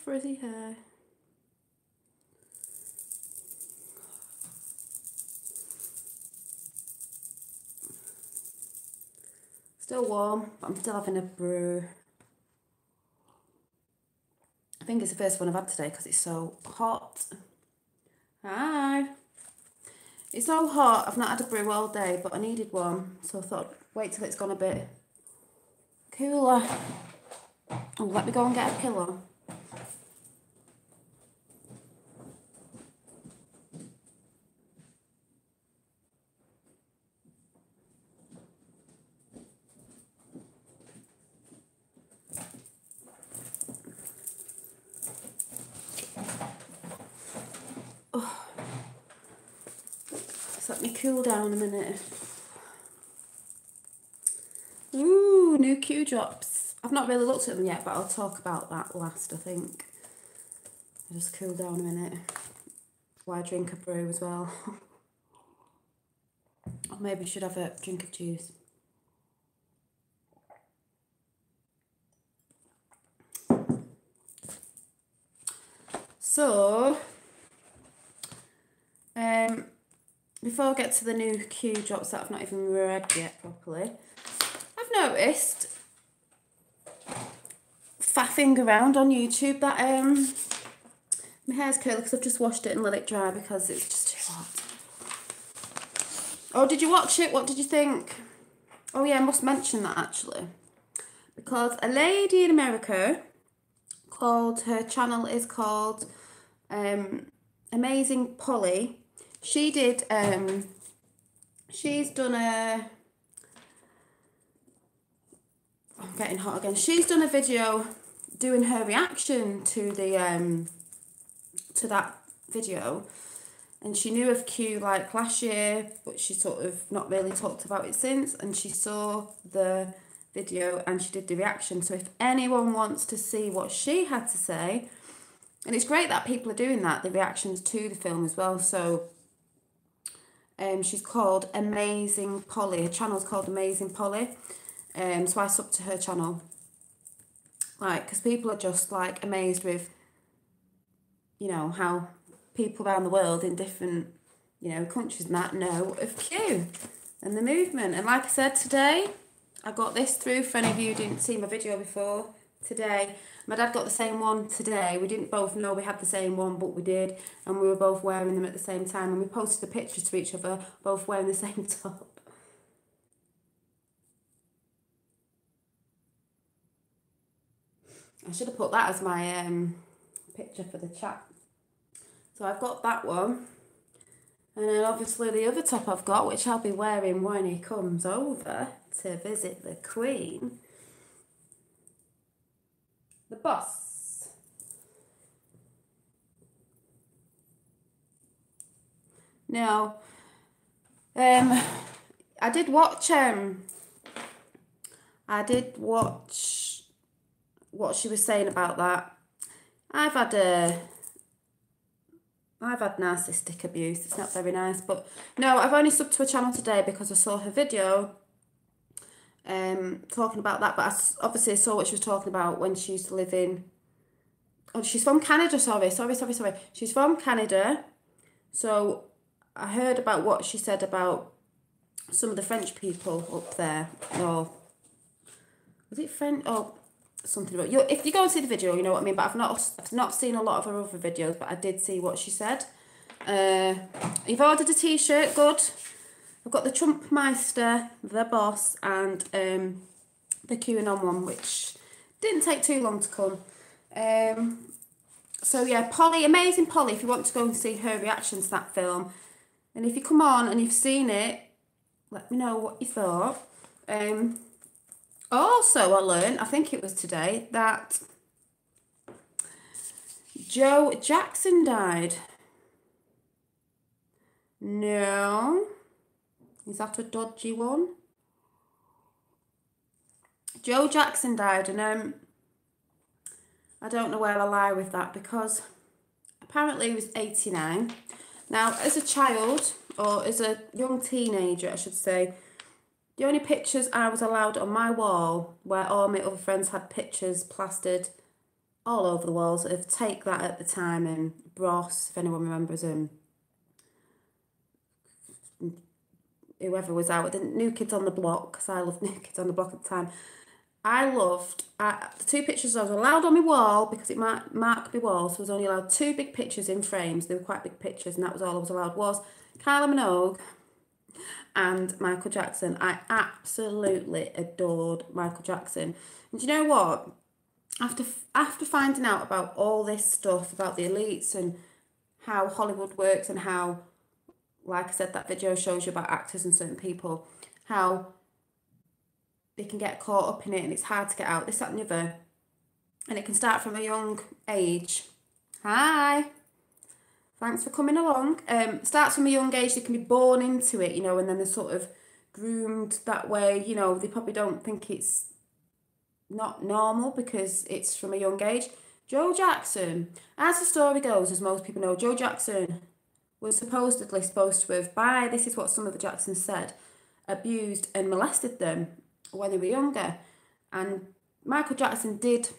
frizzy hair. Still warm, but I'm still having a brew. I think it's the first one I've had today because it's so hot. Hi. It's so hot, I've not had a brew all day, but I needed one, so I thought, wait till it's gone a bit cooler. Oh, let me go and get a pillow. Oh. Just let me cool down a minute. Ooh, new Q drops. I've not really looked at them yet, but I'll talk about that last, I think. I'll just cool down a minute while I drink a brew as well. Or maybe I should have a drink of juice. So, before I get to the new Q drops that I've not even read yet properly, I've noticed faffing around on YouTube that my hair's curly because I've just washed it and let it dry because it's just too hot. Oh, did you watch it? What did you think? Oh yeah, I must mention that actually. Because a lady in America called, her channel is called Amazing Polly. She did, she's done a, I'm getting hot again. She's done a video doing her reaction to the, to that video. And she knew of Q like last year, but she sort of not really talked about it since. And she saw the video and she did the reaction. So if anyone wants to see what she had to say, and it's great that people are doing that, the reactions to the film as well. So she's called Amazing Polly. Her channel's called Amazing Polly. So I sub to her channel. Like, because people are just like amazed with, you know, how people around the world in different, you know, countries and that know of Q and the movement. And like I said today, I got this through for any of you who didn't see my video before today. My dad got the same one today. We didn't both know we had the same one, but we did. And we were both wearing them at the same time. And we posted the pictures to each other, both wearing the same top. I should have put that as my picture for the chat. So I've got that one. And then obviously the other top I've got, which I'll be wearing when he comes over to visit the Queen. The boss. Now, I did watch what she was saying about that. I've had narcissistic abuse. It's not very nice, but no, I've only subbed to a channel today because I saw her video talking about that, but I obviously saw what she was talking about when she used to live in, oh, she's from Canada, sorry. She's from Canada, so I heard about what she said about some of the French people up there, or was it French, or something about, if you go and see the video, you know what I mean, but I've not seen a lot of her other videos, but I did see what she said. You've ordered a t-shirt, good. I've got the Trump Meister, the boss, and the Qanon one, which didn't take too long to come. So yeah, Polly, Amazing Polly, if you want to go and see her reaction to that film. And if you come on and you've seen it, let me know what you thought. Also, I learned, I think it was today, that Joe Jackson died. No. Is that a dodgy one? Joe Jackson died, and I don't know where I lie with that, because apparently he was 89. Now, as a child, or as a young teenager, I should say, the only pictures I was allowed on my wall where all my other friends had pictures plastered all over the walls of Take That at the time and Bros, if anyone remembers them. Whoever was out, the New Kids on the Block, because I loved New Kids on the Block at the time. I loved the 2 pictures I was allowed on my wall, because it marked my wall, so I was only allowed 2 big pictures in frames. They were quite big pictures, and that was all I was allowed, was Kylie Minogue and Michael Jackson. I absolutely adored Michael Jackson. And do you know what? After finding out about all this stuff about the elites and how Hollywood works, and how, like I said, that video shows you about actors and certain people, how they can get caught up in it and it's hard to get out, this, that and the other. And it can start from a young age. Hi. Thanks for coming along. Starts from a young age, they can be born into it, you know, and then they're sort of groomed that way. You know, they probably don't think it's not normal because it's from a young age. Joe Jackson, as the story goes, as most people know, Joe Jackson was supposedly supposed to have, this is what some of the Jacksons said, abused and molested them when they were younger. And Michael Jackson did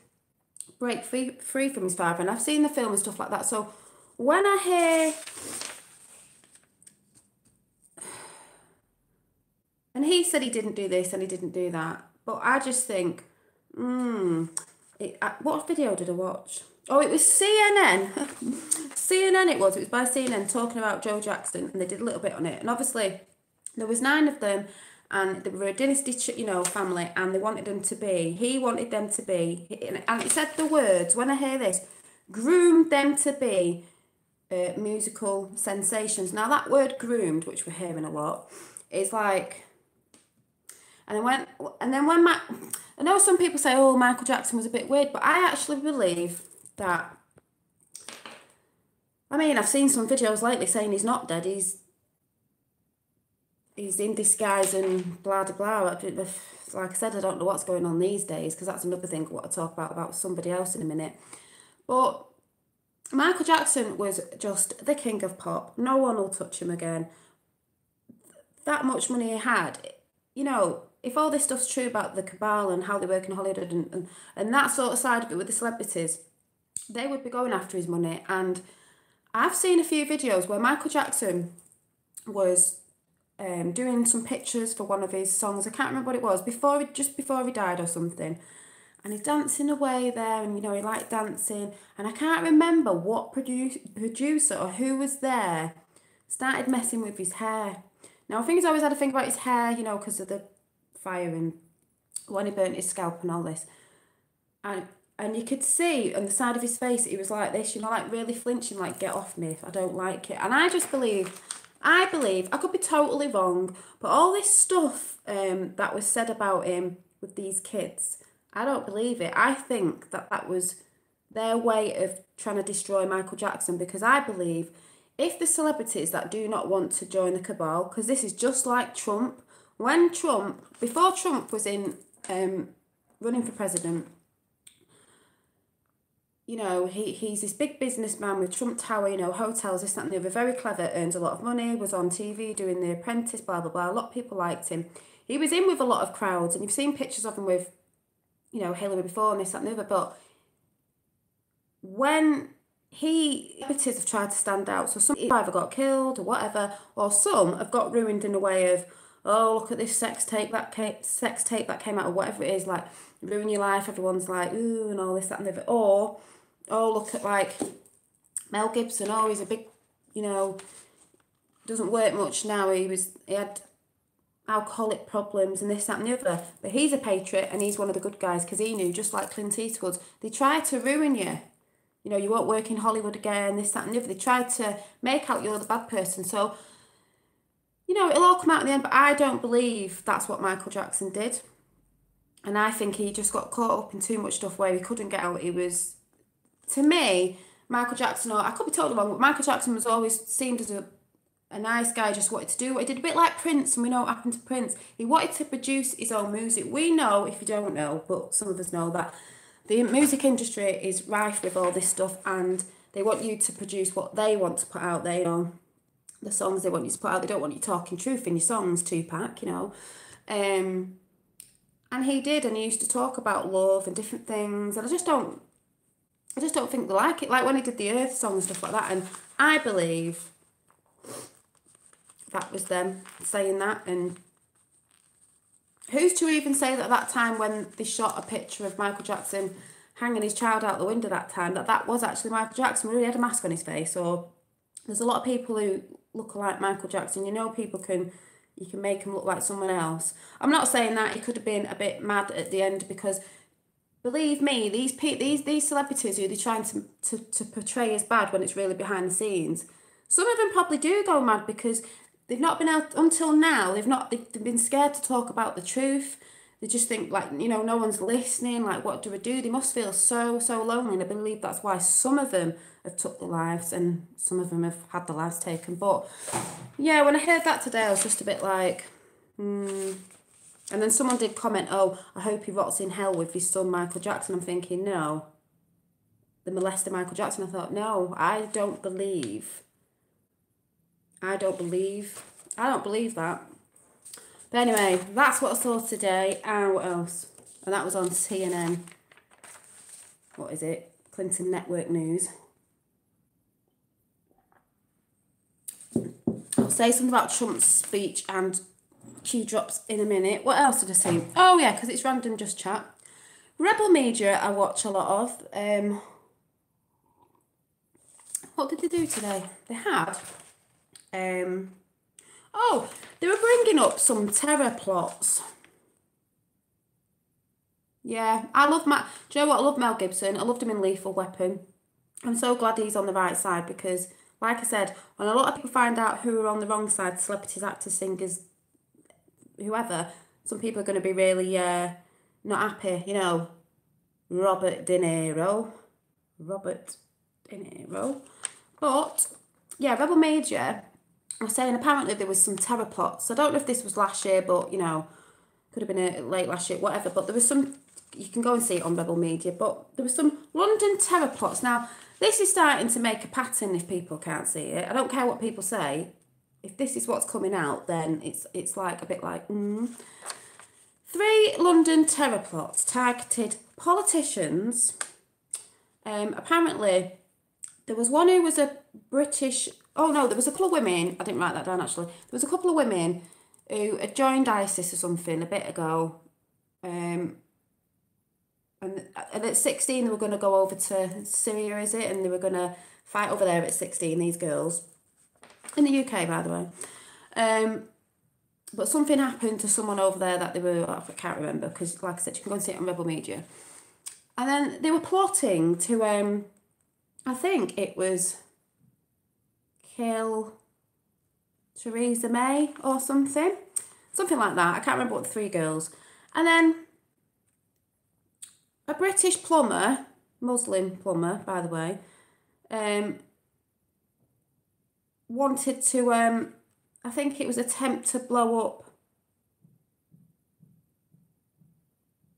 break free from his father, and I've seen the film and stuff like that. So when I hear, and he said he didn't do this and he didn't do that, but I just think, what video did I watch? Oh, it was CNN. CNN it was by CNN, talking about Joe Jackson, and they did a little bit on it. And obviously there was 9 of them, and they were a dynasty, you know, family, and he wanted them to be, and it said the words, when I hear this, groomed them to be musical sensations. Now that word groomed, which we're hearing a lot, is like, I know some people say, oh, Michael Jackson was a bit weird, but I actually believe that, I mean, I've seen some videos lately saying he's not dead, he's in disguise and blah, blah, blah. Like I said, I don't know what's going on these days, because that's another thing I want to talk about somebody else in a minute. But Michael Jackson was just the king of pop. No one will touch him again. That much money he had, you know, if all this stuff's true about the cabal and how they work in Hollywood and that sort of side of it with the celebrities, they would be going after his money. And I've seen a few videos where Michael Jackson was doing some pictures for one of his songs. I can't remember what it was, just before he died or something. And he's dancing away there, and, you know, he liked dancing. And I can't remember what producer or who was there started messing with his hair. Now, I think he's always had a thing about his hair, you know, because of the fire and when he burnt his scalp and all this. And you could see on the side of his face, he was like this, you know, like really flinching, like, get off me, I don't like it. And I believe, I could be totally wrong, but all this stuff that was said about him with these kids, I don't believe it. I think that was their way of trying to destroy Michael Jackson, because I believe if the celebrities that do not want to join the cabal, because this is just like Trump, before Trump was in running for president, you know, he's this big businessman with Trump Tower, you know, hotels, this, that and the other, very clever, earns a lot of money, was on TV doing The Apprentice, blah, blah, blah. A lot of people liked him. He was in with a lot of crowds, and you've seen pictures of him with, you know, Hillary before and this, that and the other, but when celebrities have tried to stand out, so some either got killed or whatever, or some have got ruined in a way of, oh, look at this sex tape that came out, or whatever it is, like, ruin your life, everyone's like, ooh, and all this, that and the other, or, oh, look at, like, Mel Gibson, oh, he's a big, you know, doesn't work much now, he had alcoholic problems and this, that and the other, but he's a patriot and he's one of the good guys, because he knew, just like Clint Eastwood, they try to ruin you. You know, you won't work in Hollywood again, this, that and the other. They try to make out you're the bad person. So, you know, it'll all come out in the end, but I don't believe that's what Michael Jackson did. And I think he just got caught up in too much stuff where he couldn't get out. He was, to me, Michael Jackson, or I could be totally wrong, but Michael Jackson was always seemed as a nice guy, just wanted to do what he did, a bit like Prince, and we know what happened to Prince. He wanted to produce his own music. We know, if you don't know, but some of us know, that the music industry is rife with all this stuff, and they want you to produce what they want to put out there, you know, the songs they want you to put out. They don't want you talking truth in your songs, Tupac, you know. And he did, and he used to talk about love and different things, and I just don't I just don't think they like it. Like when he did the Earth song and stuff like that. And I believe that was them saying that. And who's to even say that at that time when they shot a picture of Michael Jackson hanging his child out the window that time, that was actually Michael Jackson, whether he had a mask on his face. Or there's a lot of people who look like Michael Jackson. You know, you can make him look like someone else. I'm not saying that he could have been a bit mad at the end, because believe me, these celebrities who they're trying to portray as bad when it's really behind the scenes, some of them probably do go mad because they've not been out until now. They've been scared to talk about the truth. They just think, like, you know, no one's listening. Like, what do we do? They must feel so lonely, and I believe that's why some of them have took their lives and some of them have had their lives taken. But yeah, when I heard that today, I was just a bit like, And then someone did comment, oh, I hope he rots in hell with his son Michael Jackson. I'm thinking, no, the molester Michael Jackson. I thought, no, I don't believe that. But anyway, that's what I saw today. And what else? And that was on CNN. What is it? Clinton Network News. I'll say something about Trump's speech and Q drops in a minute. What else did I see? Oh yeah, because it's random just chat. Rebel Media I watch a lot of. What did they do today? They had oh, they were bringing up some terror plots. Yeah, I love Matt. Do you know what? I love Mel Gibson. I loved him in Lethal Weapon. I'm so glad he's on the right side, because, like I said, when a lot of people find out who are on the wrong side, celebrities, actors, singers, whoever, some people are going to be really not happy. You know, Robert De Niro. But yeah, Rebel Media, I was saying apparently there was some terror plots. I don't know if this was last year, but, you know, could have been a late last year, whatever. But there was some, you can go and see it on Rebel Media, but there was some London terror plots. Now, this is starting to make a pattern if people can't see it. I don't care what people say. If this is what's coming out, then it's like a bit like, 3 London terror plots targeted politicians. Apparently, there was one who was a British... Oh, no, there was a couple of women. I didn't write that down, actually. There was a couple of women who had joined ISIS or something a bit ago. And at 16, they were going to go over to Syria, is it? And they were going to fight over there at 16, these girls. In the UK, by the way. But something happened to someone over there that they were... I can't remember, because, like I said, you can go and see it on Rebel Media. And then they were plotting to... I think it was... kill Theresa May or something. Something like that. I can't remember what the 3 girls. And then a British plumber, Muslim plumber, by the way, wanted to, I think it was attempt to blow up.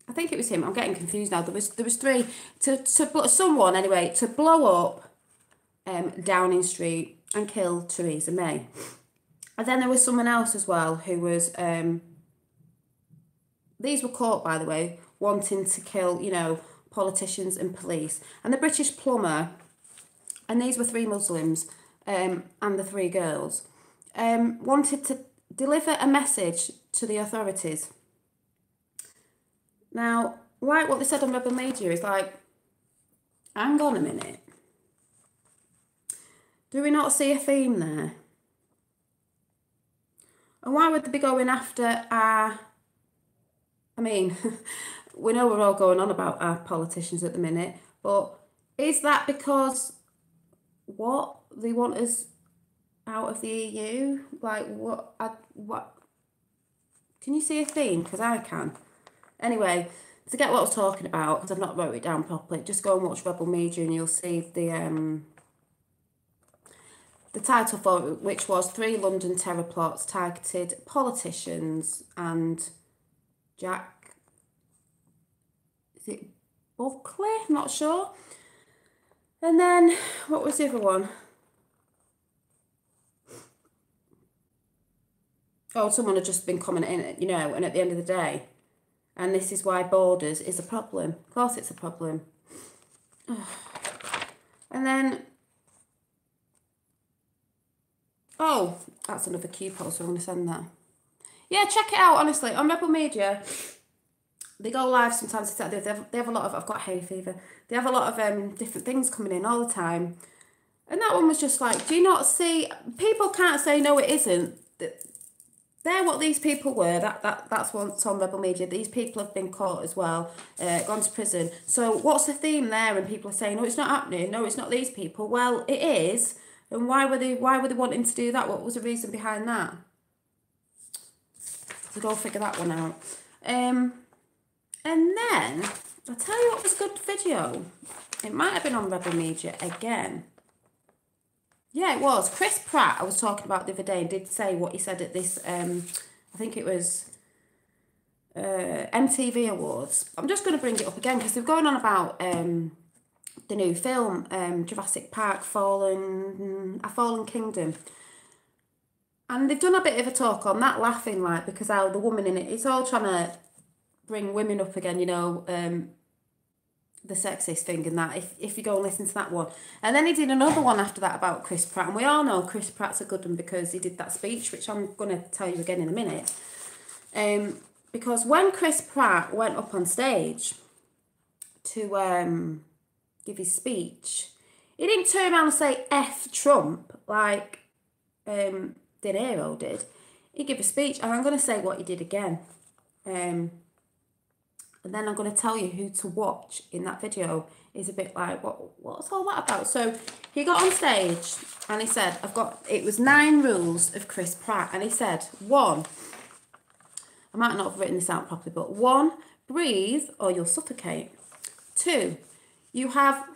I think it was him. I'm getting confused now. There was 3 someone anyway to blow up Downing Street and kill Theresa May. And then there was someone else as well who was, these were caught, by the way, wanting to kill, you know, politicians and police. And the British plumber, and these were 3 Muslims, and the 3 girls, wanted to deliver a message to the authorities. Now, like what they said on Rebel Media is like, hang on a minute. Do we not see a theme there? And why would they be going after our... I mean, we know we're all going on about our politicians at the minute, but is that because what? They want us out of the EU? Like, what? Can you see a theme? Because I can. Anyway, to get what I was talking about, because I've not wrote it down properly, just go and watch Rebel Media and you'll see the title for it, which was 3 London terror plots targeted politicians and Jack, is it Buckley? I'm not sure. And then, what was the other one? Oh, someone had just been commenting, you know, and at the end of the day, and this is why borders is a problem. Of course it's a problem. And then, oh, that's another Q post, so I'm going to send that. Yeah, check it out, honestly. On Rebel Media, they go live sometimes. They have a lot of, I've got hay fever. They have a lot of different things coming in all the time. And that one was just like, do you not see, people can't say no, it isn't. They're what these people were. That's what's on Rebel Media. These people have been caught as well, gone to prison. So what's the theme there? And people are saying, no, it's not happening. No, it's not these people. Well, it is. And why were they wanting to do that? What was the reason behind that? So go figure that one out. And then, I'll tell you what was a good video. It might have been on Rebel Media again. Yeah, it was. Chris Pratt, I was talking about the other day, and did say what he said at this, I think it was MTV Awards. I'm just going to bring it up again because they're going on about the new film, Jurassic Park, A Fallen Kingdom. And they've done a bit of a talk on that, laughing, like, because how the woman in it, it's all trying to bring women up again, you know, the sexist thing and that, if you go and listen to that one. And then he did another one after that about Chris Pratt, and we all know Chris Pratt's a good one because he did that speech, which I'm going to tell you again in a minute. Because when Chris Pratt went up on stage to give his speech, he didn't turn around and say F Trump like De Niro did. He gave a speech, and I'm going to say what he did again. And then I'm going to tell you who to watch in that video. Is a bit like, what's all that about? So he got on stage and he said, it was 9 rules of Chris Pratt. And he said, 1, I might not have written this out properly, but 1, breathe or you'll suffocate. 2, you have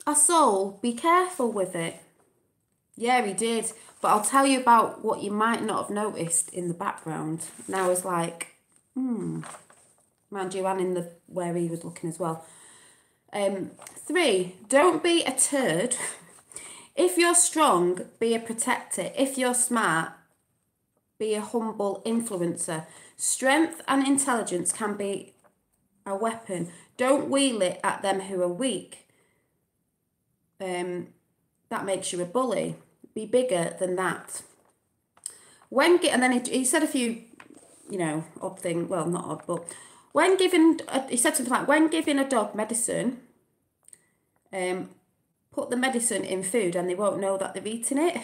a soul, be careful with it. Yeah, he did. But I'll tell you about what you might not have noticed in the background. Now it's like, mind you, and in the where he was looking as well. 3, don't be a turd. If you're strong, be a protector. If you're smart, be a humble influencer. Strength and intelligence can be a weapon. Don't wheel it at them who are weak. That makes you a bully. Be bigger than that. And then he said a few, you know, odd thing. Well, not odd, but when giving, he said something like, when giving a dog medicine, put the medicine in food and they won't know that they've eaten it.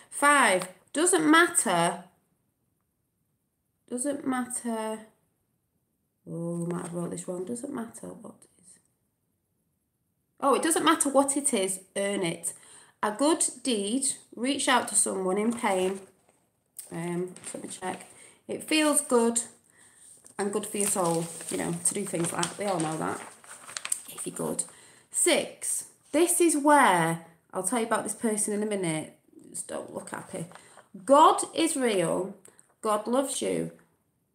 5, doesn't matter. Oh, I might have wrote this wrong. Doesn't matter what it is. Oh, it doesn't matter what it is, earn it. A good deed, reach out to someone in pain. Let me check. It feels good and good for your soul, you know, to do things like that. We all know that, if you're good. 6, this is where, I'll tell you about this person in a minute. Just don't look happy. God is real. God loves you.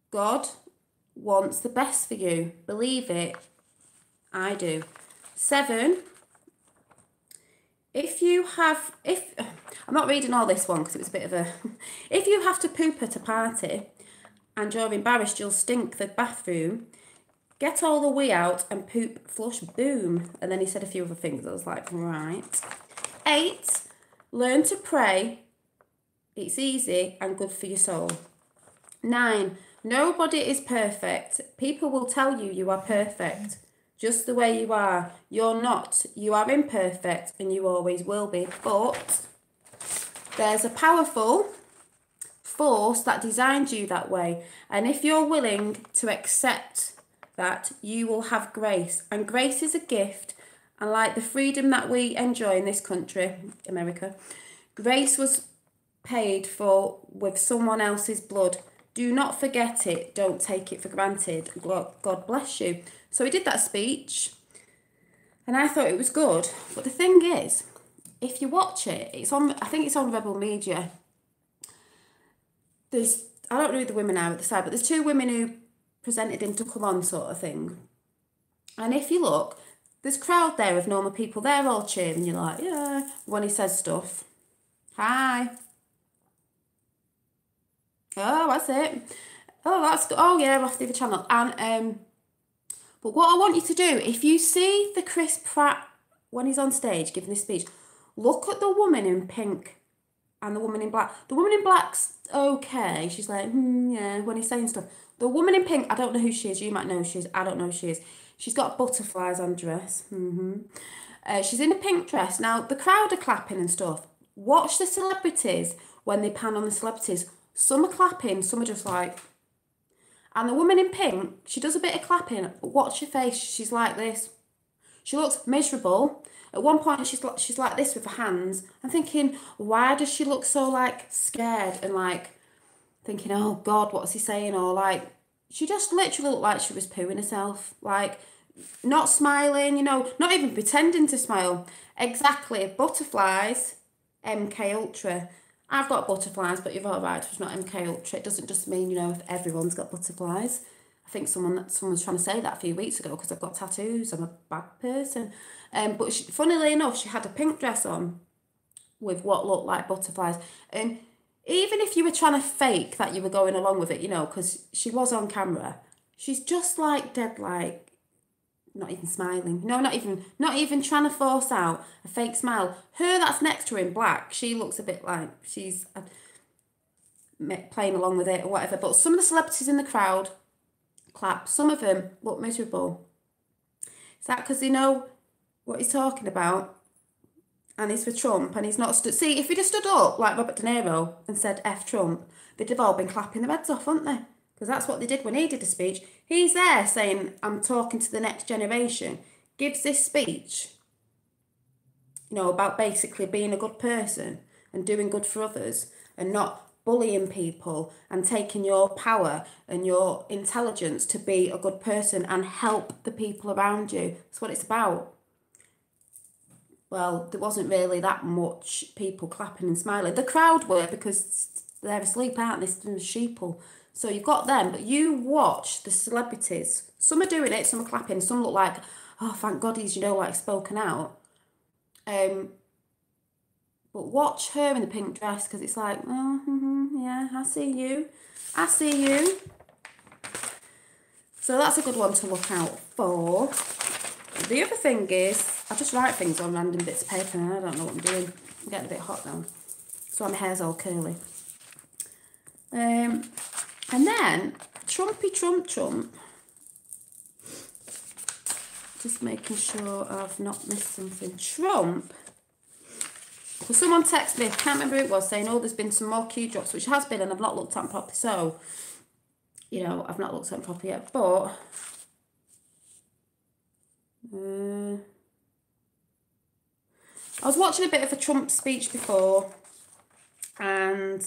God wants the best for you. Believe it. I do. 7, I'm not reading all this one because it was a bit of a, if you have to poop at a party and you're embarrassed you'll stink the bathroom, get all the wee out and poop flush, boom. And then he said a few other things. I was like, right. 8, learn to pray. It's easy and good for your soul. 9, nobody is perfect. People will tell you you are perfect. Just the way you are. You're not. You are imperfect and you always will be. But there's a powerful force that designed you that way. And if you're willing to accept that, you will have grace. And grace is a gift. And like the freedom that we enjoy in this country, America, grace was paid for with someone else's blood. Do not forget it. Don't take it for granted. God bless you. So he did that speech, and I thought it was good. But the thing is, if you watch it, I think it's on Rebel Media. I don't know who the women are at the side, but there's 2 women who presented him to come on, sort of thing. And if you look, there's a crowd there of normal people. They're all cheering. You're like, yeah, when he says stuff. Hi. Oh, that's it. Oh, that's good. Oh, yeah, off the other channel. And, but what I want you to do, if you see the Chris Pratt when he's on stage giving this speech, look at the woman in pink and the woman in black. The woman in black's okay. She's like, yeah, when he's saying stuff. The woman in pink, I don't know who she is. You might know who she is. I don't know who she is. She's got butterflies on dress. She's in a pink dress. Now, the crowd are clapping and stuff. Watch the celebrities when they pan on the celebrities. Some are clapping, some are just like... And the woman in pink, she does a bit of clapping, but watch her face. She's like this. She looks miserable. At one point, she's like this with her hands. I'm thinking, why does she look so, like, scared and, like, thinking, oh, God, what's he saying? Or, like, she just literally looked like she was pooing herself. Like, not smiling, you know, not even pretending to smile. Exactly. Butterflies, MK Ultra. I've got butterflies, but you've all right, it's not MK Ultra. It doesn't just mean, you know, if everyone's got butterflies. I think someone was trying to say that a few weeks ago because I've got tattoos. I'm a bad person. But funnily enough, she had a pink dress on with what looked like butterflies. And even if you were trying to fake that you were going along with it, you know, because she was on camera, she's just like dead, like, not even smiling. No, not even trying to force out a fake smile. Her that's next to her in black, she looks a bit like she's playing along with it or whatever. But some of the celebrities in the crowd clap. Some of them look miserable. Is that because they know what he's talking about? And he's for Trump and he's not stood... See, if he'd have stood up like Robert De Niro and said F Trump, they'd have all been clapping their heads off, wouldn't they? Because that's what they did when he did a speech. He's there saying, I'm talking to the next generation. Gives this speech, you know, about basically being a good person and doing good for others and not bullying people and taking your power and your intelligence to be a good person and help the people around you. That's what it's about. Well, there wasn't really that much people clapping and smiling. The crowd were because they're asleep, aren't they? They're sheeple. So you've got them, but you watch the celebrities. Some are doing it, some are clapping, some look like, oh, thank God he's, you know, like spoken out. But watch her in the pink dress because it's like, oh, yeah, I see you. I see you. So that's a good one to look out for. The other thing is, I just write things on random bits of paper and I don't know what I'm doing. I'm getting a bit hot now. So my hair's all curly. And then, Trumpy Trump. Just making sure I've not missed something. Trump. Well, someone texted me, I can't remember who it was, saying, oh, there's been some more Q drops, which has been, and I've not looked at them properly. So, you know, I've not looked at them properly yet. But, I was watching a bit of a Trump speech before, and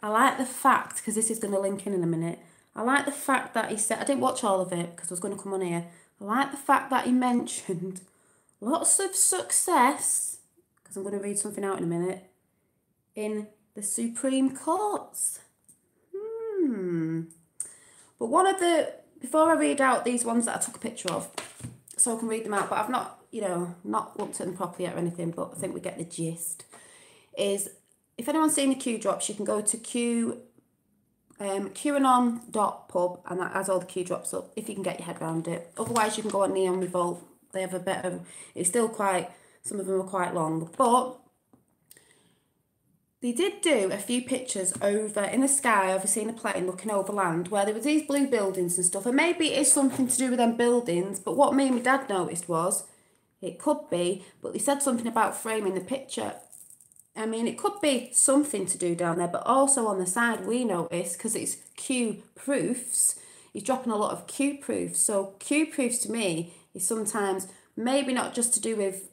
I like the fact, because this is going to link in a minute, I like the fact that he said, I didn't watch all of it because I was going to come on here, I like the fact that he mentioned lots of success, because I'm going to read something out in a minute, in the Supreme Courts. But one of the, before I read out these ones that I took a picture of, so I can read them out, but I've not, you know, not looked at them properly yet or anything, but I think we get the gist, is, if anyone's seen the Q drops, you can go to Qanon.pub, and that has all the Q drops up, if you can get your head around it. Otherwise, you can go on Neon Revolt. They have a better, it's still quite, some of them are quite long, but they did do a few pictures over in the sky, overseeing a plane looking over land, where there was these blue buildings and stuff, and maybe it is something to do with them buildings, but what me and my dad noticed was, it could be, but they said something about framing the picture. I mean, it could be something to do down there, but also on the side we noticed, because it's Q proofs, he's dropping a lot of Q proofs. So Q proofs to me is sometimes maybe not just to do with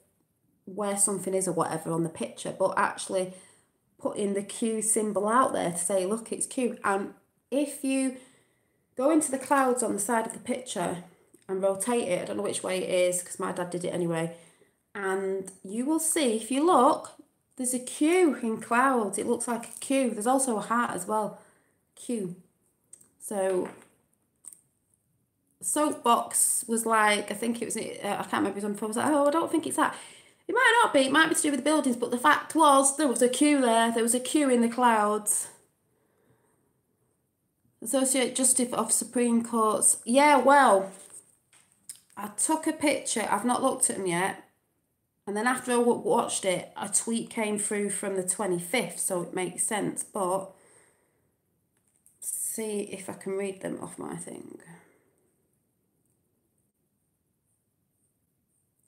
where something is or whatever on the picture, but actually putting the Q symbol out there to say, look, it's Q. And if you go into the clouds on the side of the picture and rotate it, I don't know which way it is, because my dad did it anyway, and you will see, if you look, there's a Q in clouds. It looks like a Q. There's also a heart as well. Q. So, Soapbox was like, I think it was, I can't remember, it was on the phone, I was like, oh, I don't think it's that. It might not be, it might be to do with the buildings, but the fact was, there was a Q there. There was a Q in the clouds. Associate Justice of Supreme Courts. Yeah, well, I took a picture. I've not looked at them yet. And then after I watched it, a tweet came through from the 25th, so it makes sense. But see if I can read them off my thing.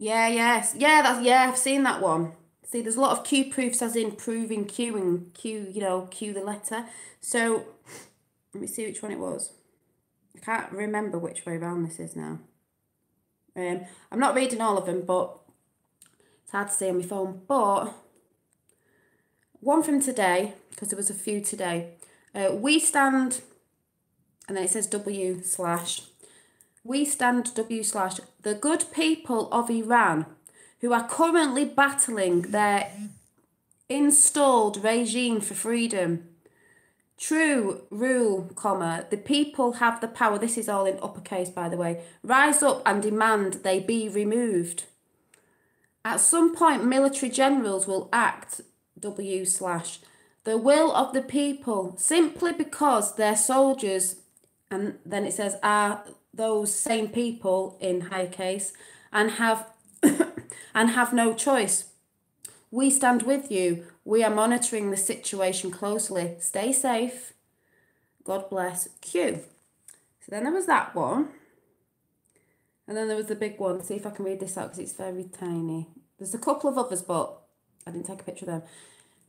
I've seen that one. See, there's a lot of Q proofs as in proving Q and Q, Q the letter. So, let me see which one it was. I can't remember which way around this is now. I'm not reading all of them, but it's hard to see on my phone. But one from today, because there was a few today. We stand, and then it says W/. We stand W/ the good people of Iran who are currently battling their installed regime for freedom. True rule, the people have the power. This is all in uppercase, by the way. Rise up and demand they be removed. At some point, military generals will act W/. The will of the people, simply because their soldiers, and then it says, are those same people in high case, and have and have no choice. We stand with you. We are monitoring the situation closely. Stay safe. God bless. Q. So then there was that one. And then there was the big one. See if I can read this out because it's very tiny. There's a couple of others, but I didn't take a picture of them.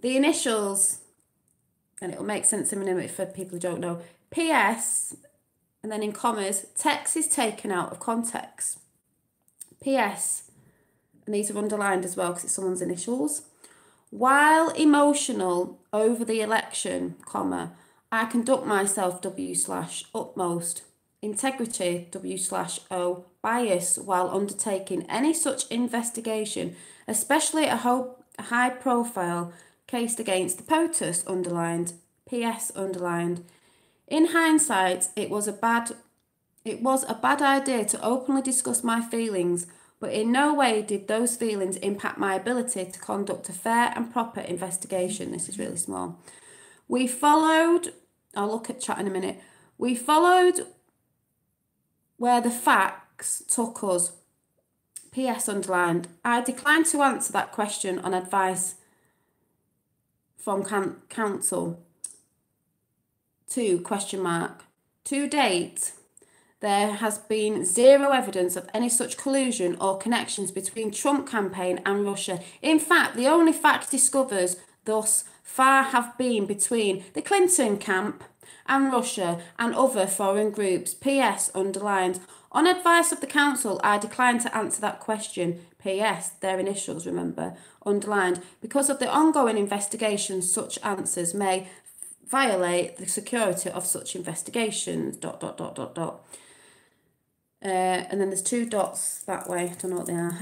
The initials, and it'll make sense in a minute for people who don't know. PS, and then in commas, text is taken out of context. PS, and these are underlined as well because it's someone's initials. While emotional over the election, I conduct myself W/ utmost integrity W/O bias while undertaking any such investigation, especially a high profile case against the POTUS underlined. PS underlined. In hindsight, it was a bad idea to openly discuss my feelings, but in no way did those feelings impact my ability to conduct a fair and proper investigation. This is really small. We followed, I'll look at chat in a minute. We followed where the facts took us. PS underlined. I declined to answer that question on advice from counsel. To date, there has been zero evidence of any such collusion or connections between Trump campaign and Russia. In fact, the only facts discovered thus far have been between the Clinton camp and Russia and other foreign groups. PS underlined. On advice of the council, I declined to answer that question. PS, their initials, remember, underlined. Because of the ongoing investigation, such answers may violate the security of such investigations. ... and then there's two dots that way. I don't know what they are.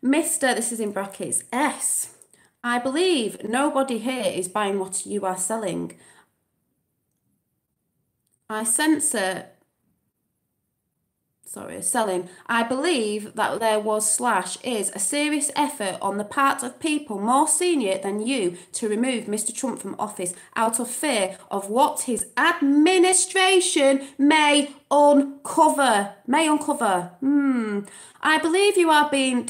Mr. This is in brackets. S. I believe nobody here is buying what you are selling. Selling. I believe that there was / is a serious effort on the part of people more senior than you to remove Mr. Trump from office out of fear of what his administration may uncover. I believe you are being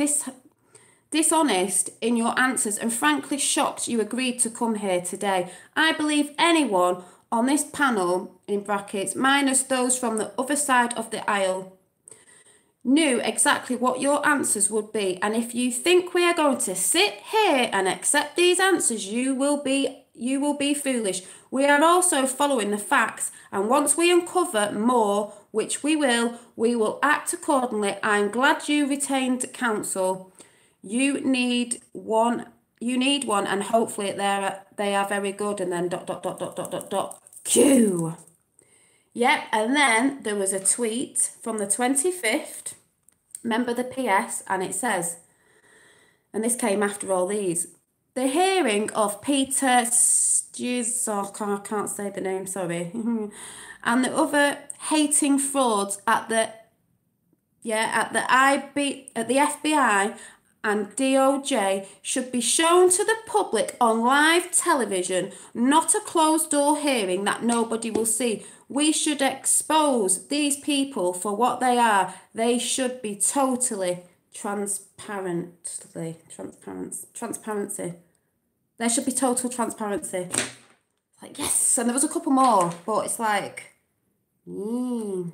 dishonest in your answers and frankly shocked you agreed to come here today. I believe anyone on this panel, in brackets, minus those from the other side of the aisle, knew exactly what your answers would be, and if you think we are going to sit here and accept these answers, you will be foolish. We are also following the facts, and once we uncover more, which we will act accordingly. I'm glad you retained counsel. You need one, and hopefully they are very good. And then ... Q. Yep, and then there was a tweet from the 25th. Remember the PS, and it says, and this came after all these, the hearing of Peter I can't say the name, sorry, and the other hating frauds at the FBI and DOJ should be shown to the public on live television, not a closed-door hearing that nobody will see. We should expose these people for what they are. They should be totally transparency. There should be total transparency. Like, yes, and there was a couple more, but it's like, the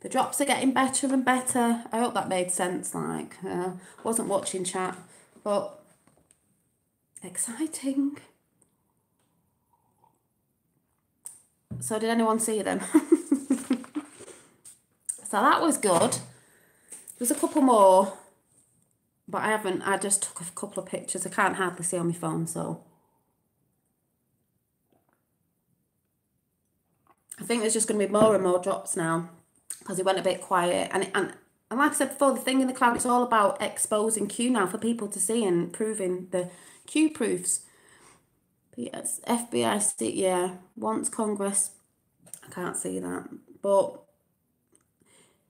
drops are getting better and better. I hope that made sense. Like, wasn't watching chat, but exciting. So did anyone see them? So that was good. There's a couple more, but I just took a couple of pictures. I can't hardly see on my phone, so. I think there's just going to be more and more drops now because it went a bit quiet. And like I said before, the thing in the cloud, it's all about exposing Q now for people to see and proving the Q proofs. Yes, FBI, yeah, wants Congress. I can't see that. But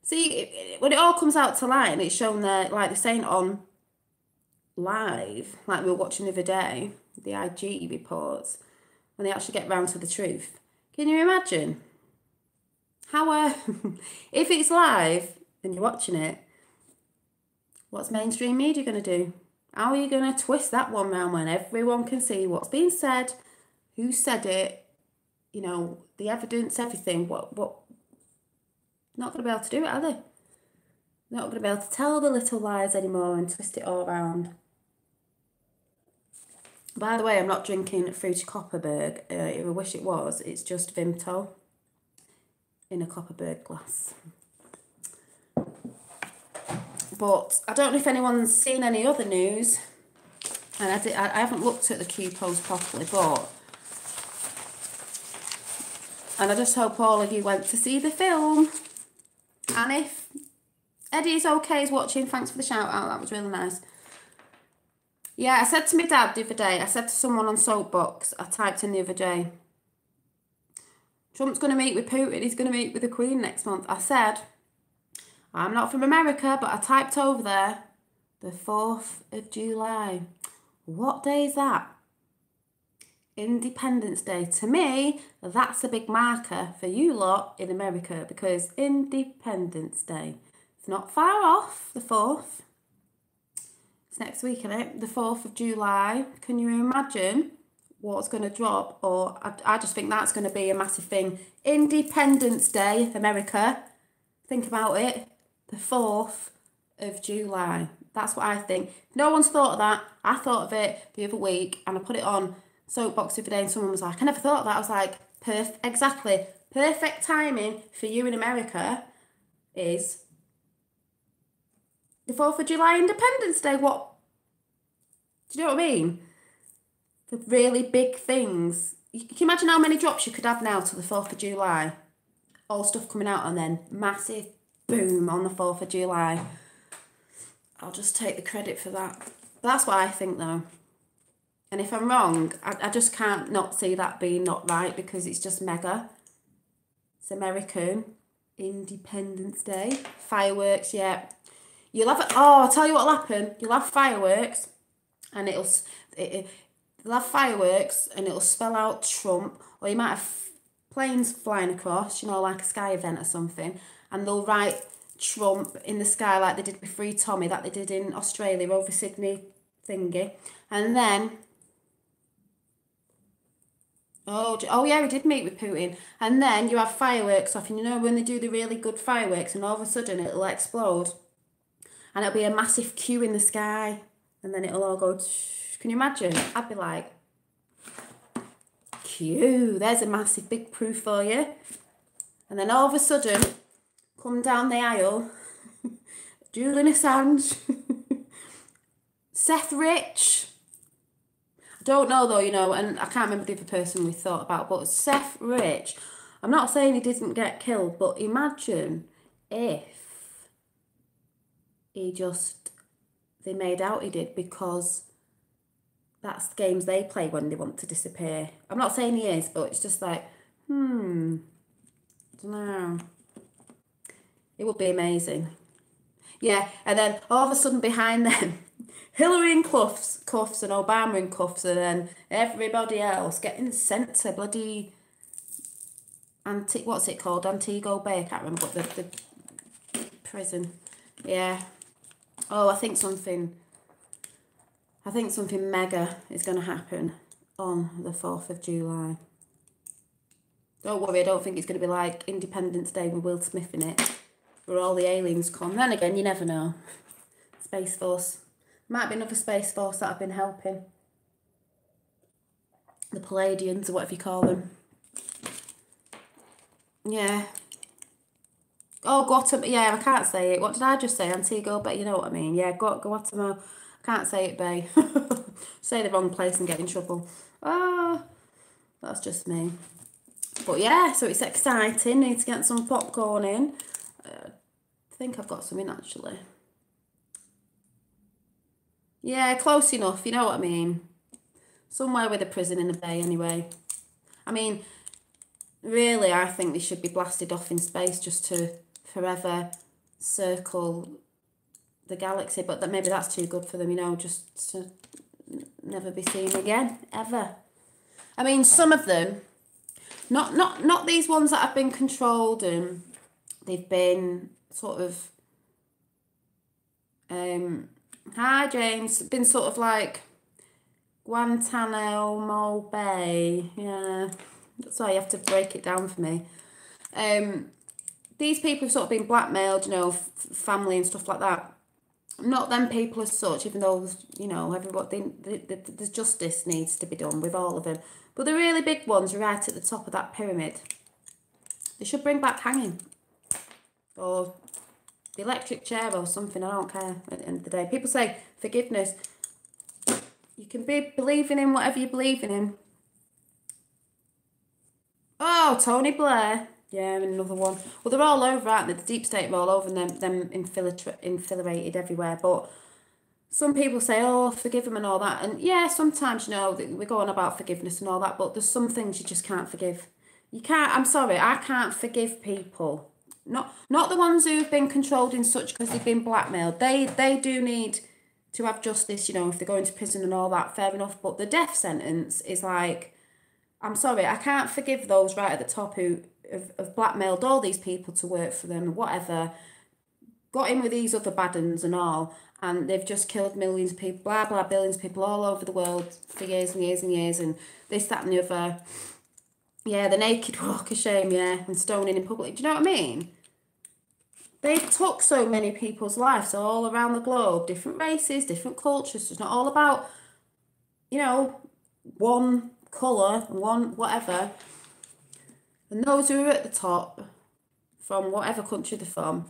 see, when it all comes out to light and it's shown there, like they're saying on live, like we were watching the other day, the IG reports, when they actually get round to the truth. Can you imagine how, if it's live and you're watching it, what's mainstream media going to do? How are you going to twist that one round when everyone can see what's being said, who said it, you know, the evidence, everything? What? Not going to be able to do it, are they? Not going to be able to tell the little lies anymore and twist it all around. By the way, I'm not drinking Fruity Copperberg. I wish it was. It's just Vimto in a Copperberg glass. But I don't know if anyone's seen any other news. And I haven't looked at the Q post properly, but... And I just hope all of you went to see the film. And if Eddie's okay is watching, thanks for the shout out. That was really nice. Yeah, I said to my dad the other day, I said to someone on Soapbox, I typed in the other day, Trump's going to meet with Putin, he's going to meet with the Queen next month. I said, I'm not from America, but I typed over there, the 4th of July. What day is that? Independence Day. To me, that's a big marker for you lot in America, because Independence Day, it's not far off, the 4th. It's next week, isn't it? The 4th of July. Can you imagine what's going to drop? Or I just think that's going to be a massive thing. Independence Day, America. Think about it. The 4th of July. That's what I think. No one's thought of that. I thought of it the other week and I put it on Soapbox the other day and someone was like, I never thought of that. I was like, exactly. Perfect timing for you in America is the 4th of July, Independence Day. What? Do you know what I mean? The really big things. Can you imagine how many drops you could have now to the 4th of July? All stuff coming out and then massive boom on the 4th of July. I'll just take the credit for that. That's what I think though. And if I'm wrong, I just can't not see that being not right because it's just mega. It's American. Independence Day. Fireworks, yeah. You'll have, I'll tell you what'll happen. You'll have fireworks and they'll have fireworks and it'll spell out Trump, or you might have planes flying across, you know, like a sky event or something, and they'll write Trump in the sky like they did with Free Tommy, that they did in Australia over Sydney thingy. And then, oh yeah, we did meet with Putin. And then you have fireworks off, and you know when they do the really good fireworks and all of a sudden it'll explode. And it'll be a massive queue in the sky. And then it'll all go... Can you imagine? I'd be like... Queue. There's a massive big proof for you. And then all of a sudden... Come down the aisle. Julian Assange. Seth Rich. I don't know though, you know. And I can't remember the other person we thought about. But Seth Rich. I'm not saying he didn't get killed. But imagine if... they made out he did, because that's the games they play when they want to disappear. I'm not saying he is, but it's just like, I don't know. It would be amazing. Yeah, and then all of a sudden behind them, Hillary in cuffs and Obama in cuffs, and then everybody else getting sent to bloody, what's it called? Antigua Bay, I can't remember, but the prison. Yeah. Oh, I think something mega is going to happen on the 4th of July. Don't worry, I don't think it's going to be like Independence Day with Will Smith in it, where all the aliens come. Then again, you never know. Space Force. Might be another Space Force that I've been helping. The Palladians, or whatever you call them. Yeah. Oh, Guatemala. Yeah, I can't say it. What did I just say? Antigua, but you know what I mean. Yeah, Guatemala. I can't say it, babe. Say the wrong place and get in trouble. Oh, that's just me. But yeah, so it's exciting. Need to get some popcorn in. I think I've got some in, actually. Yeah, close enough. You know what I mean. Somewhere with a prison in the bay, anyway. I mean, really, I think they should be blasted off in space just to forever circle the galaxy. But that maybe that's too good for them, you know, just to never be seen again, ever. I mean, some of them, not these ones that have been controlled and they've been sort of, hi James, been sort of like Guantanamo Bay, yeah, that's why you have to break it down for me. These people have sort of been blackmailed, you know, family and stuff like that. Not them people as such, even though, you know, everybody, the justice needs to be done with all of them. But the really big ones are right at the top of that pyramid. They should bring back hanging. Or the electric chair or something, I don't care at the end of the day. People say forgiveness. You can be believing in whatever you're believing in. Oh, Tony Blair. Yeah, another one. Well, they're all over, aren't they? The deep state are all over and them infiltrated everywhere. But some people say, oh, forgive them and all that. And yeah, sometimes, you know, we're going about forgiveness and all that. But there's some things you just can't forgive. You can't, I'm sorry, I can't forgive people. Not the ones who've been controlled in such because they've been blackmailed. They do need to have justice, you know, if they're going to prison and all that, fair enough. But the death sentence is like, I'm sorry, I can't forgive those right at the top who have blackmailed all these people to work for them, whatever, got in with these other bad uns and all, and they've just killed millions of people, blah, blah, billions of people all over the world for years and years and years, and this, that and the other. Yeah, the naked walk of shame, yeah, and stoning in public. Do you know what I mean? They've took so many people's lives all around the globe, different races, different cultures. It's not all about, you know, one colour and one whatever. And those who are at the top, from whatever country they're from,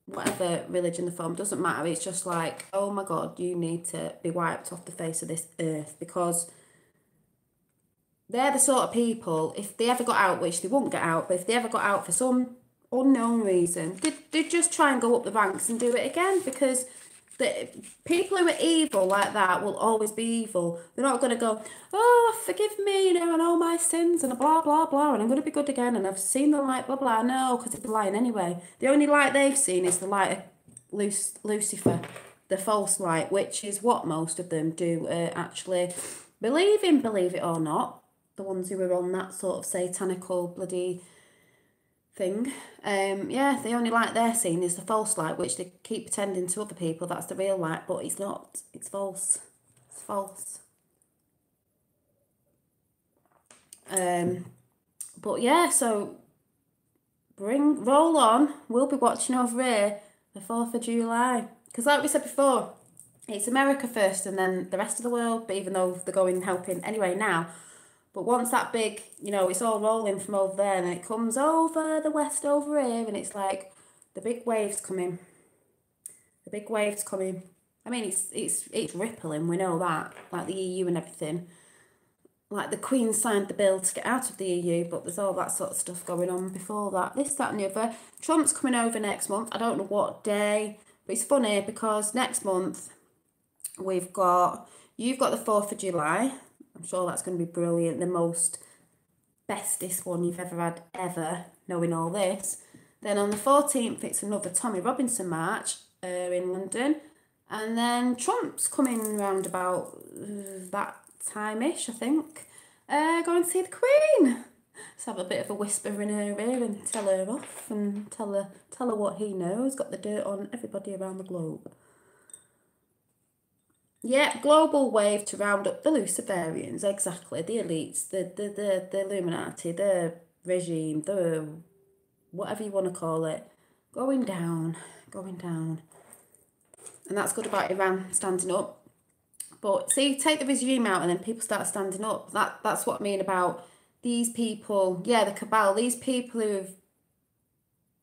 whatever religion they're from, doesn't matter. It's just like, oh my God, you need to be wiped off the face of this earth, because they're the sort of people, if they ever got out, which they won't get out, but if they ever got out for some unknown reason, they'd just try and go up the ranks and do it again, because the people who are evil like that will always be evil. They're not going to go, oh, forgive me, you know, and all my sins and blah, blah, blah, and I'm going to be good again, and I've seen the light, blah, blah. No, because they're lying anyway. The only light they've seen is the light of Lucifer, the false light, which is what most of them do actually believe in, believe it or not. The ones who are on that sort of satanical bloody thing. Yeah, the only light they're seeing is the false light, which they keep pretending to other people that's the real light, but it's not. It's false. It's false. But yeah, so roll on. We'll be watching over here the 4th of July. Because like we said before, it's America first and then the rest of the world, but even though they're going helping anyway now. But once that big, you know, it's all rolling from over there and it comes over the west over here and it's like the big waves coming. The big waves coming. I mean, it's rippling, we know that, like the EU and everything. Like the Queen signed the bill to get out of the EU, but there's all that sort of stuff going on before that. This, that and the other. Trump's coming over next month. I don't know what day, but it's funny because next month you've got the 4th of July. I'm sure that's going to be brilliant. The bestest one you've ever had, ever, knowing all this. Then on the 14th, it's another Tommy Robinson march in London. And then Trump's coming round about that time-ish, I think. Go and see the Queen. Let's have a bit of a whisper in her ear and tell her off and tell her what he knows. Got the dirt on everybody around the globe. Yeah, global wave to round up the Luciferians, exactly. The elites, the Illuminati, the regime, the whatever you want to call it. Going down, going down. And that's good about Iran standing up. But see, take the regime out and then people start standing up. That's what I mean about these people. Yeah, the cabal, these people who have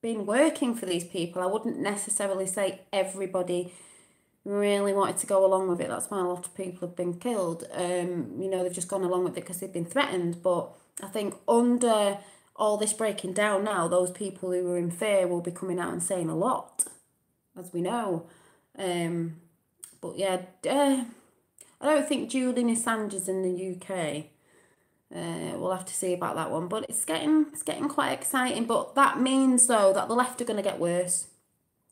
been working for these people. I wouldn't necessarily say everybody really wanted to go along with it. That's why a lot of people have been killed. You know, they've just gone along with it because they've been threatened. But I think under all this breaking down now, those people who were in fear will be coming out and saying a lot, as we know. But yeah, I don't think Julian Assange is in the UK. We'll have to see about that one. But it's getting quite exciting. But that means, though, that the left are going to get worse.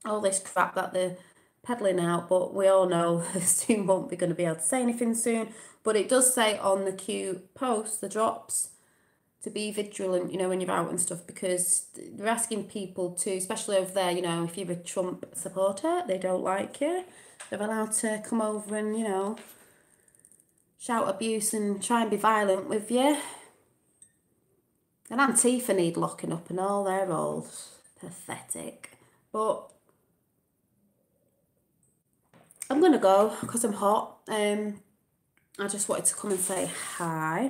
All this crap that they're peddling out. But we all know they soon won't be going to be able to say anything soon. But it does say on the Q post, the drops, to be vigilant, you know, when you're out and stuff. Because they're asking people to, especially over there, you know, if you're a Trump supporter, they don't like you. They're allowed to come over and, you know, shout abuse and try and be violent with you. And Antifa need locking up and all. They're all pathetic. But I'm going to go because I'm hot. I just wanted to come and say hi.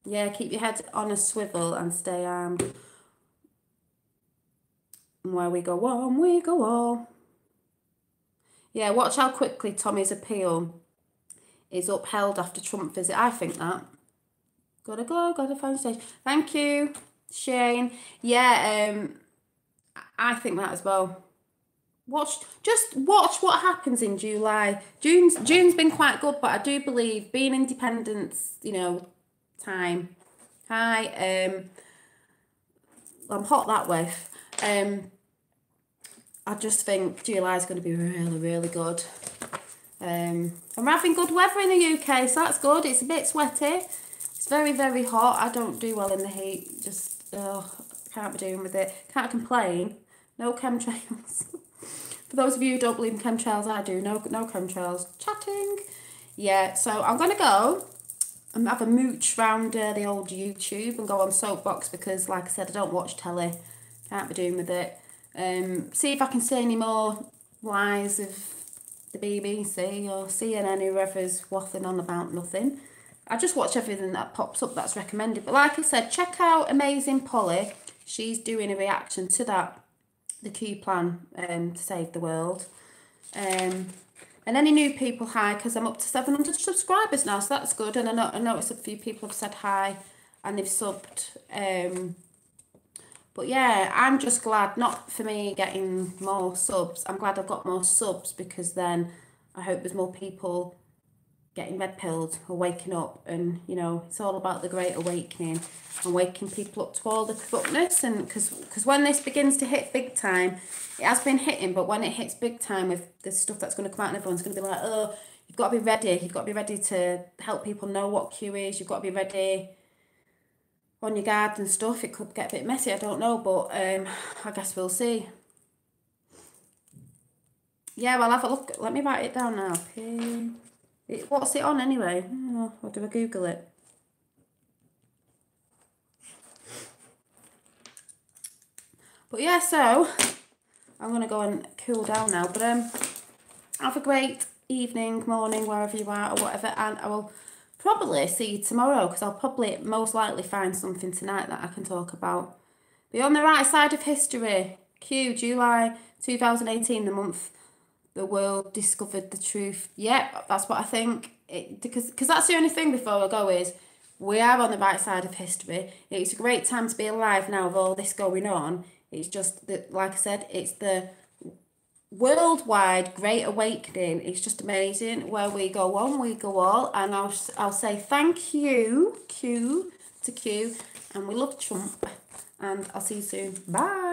Yeah, keep your head on a swivel and stay armed. And where we go on, we go on. Yeah, watch how quickly Tommy's appeal is upheld after Trump visit. I think that. Gotta go, gotta find stage. Thank you, Shane. Yeah, I think that as well. Just watch what happens in July. June's been quite good, but I do believe being independence, you know, time. Hi, I'm hot that way. I just think July's going to be really, really good. And we're having good weather in the UK, so that's good. It's a bit sweaty. It's very, very hot. I don't do well in the heat. Just, can't be doing with it. Can't complain. No chemtrails. For those of you who don't believe in chemtrails, I do. No chemtrails. Chatting. Yeah, so I'm going to go and have a mooch round the old YouTube and go on Soapbox because, like I said, I don't watch telly. Can't be doing with it. See if I can see any more lies of the BBC or CNN, whoever's waffling on about nothing. I just watch everything that pops up that's recommended. But like I said, check out Amazing Polly. She's doing a reaction to that, the Q plan to save the world. And any new people, hi, because I'm up to 700 subscribers now, so that's good. And I noticed a few people have said hi and they've subbed. But yeah, I'm just glad, not for me getting more subs. I'm glad I've got more subs because then I hope there's more people getting red pilled or waking up. And, you know, it's all about the great awakening and waking people up to all the corruptness. And because when this begins to hit big time, it has been hitting, but when it hits big time with the stuff that's going to come out and everyone's going to be like, oh, you've got to be ready. You've got to be ready to help people know what Q is. You've got to be ready on your guard and stuff. It could get a bit messy, I don't know, but I guess we'll see. Yeah, well, have a look. Let me write it down now. What's it on anyway? Oh, or do I Google it? But yeah, so I'm going to go and cool down now. But have a great evening, morning, wherever you are or whatever. And I will probably see you tomorrow because I'll probably most likely find something tonight that I can talk about. Be on the right side of history. Q, July 2018, the month the world discovered the truth. Yep, that's what I think. Because that's the only thing before I go is we are on the right side of history. It's a great time to be alive now with all this going on. It's just that, like I said, it's the worldwide great awakening. It's just amazing. Where we go on, we go all. And I'll say thank you, Q, to Q. And we love Trump. And I'll see you soon. Bye.